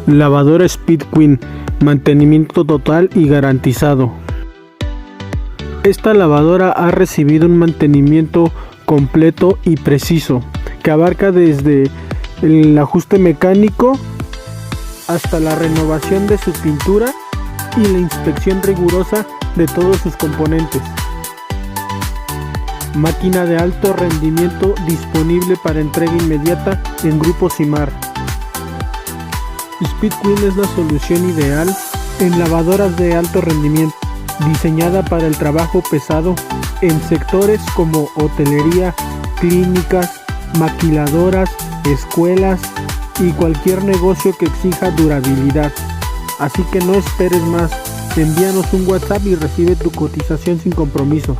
Lavadora Speed Queen, mantenimiento total y garantizado. Esta lavadora ha recibido un mantenimiento completo y preciso, que abarca desde el ajuste mecánico hasta la renovación de su pintura y la inspección rigurosa de todos sus componentes. Máquina de alto rendimiento disponible para entrega inmediata en Grupo Simar. Speed Queen es la solución ideal en lavadoras de alto rendimiento, diseñada para el trabajo pesado en sectores como hotelería, clínicas, maquiladoras, escuelas y cualquier negocio que exija durabilidad. Así que no esperes más, envíanos un WhatsApp y recibe tu cotización sin compromiso.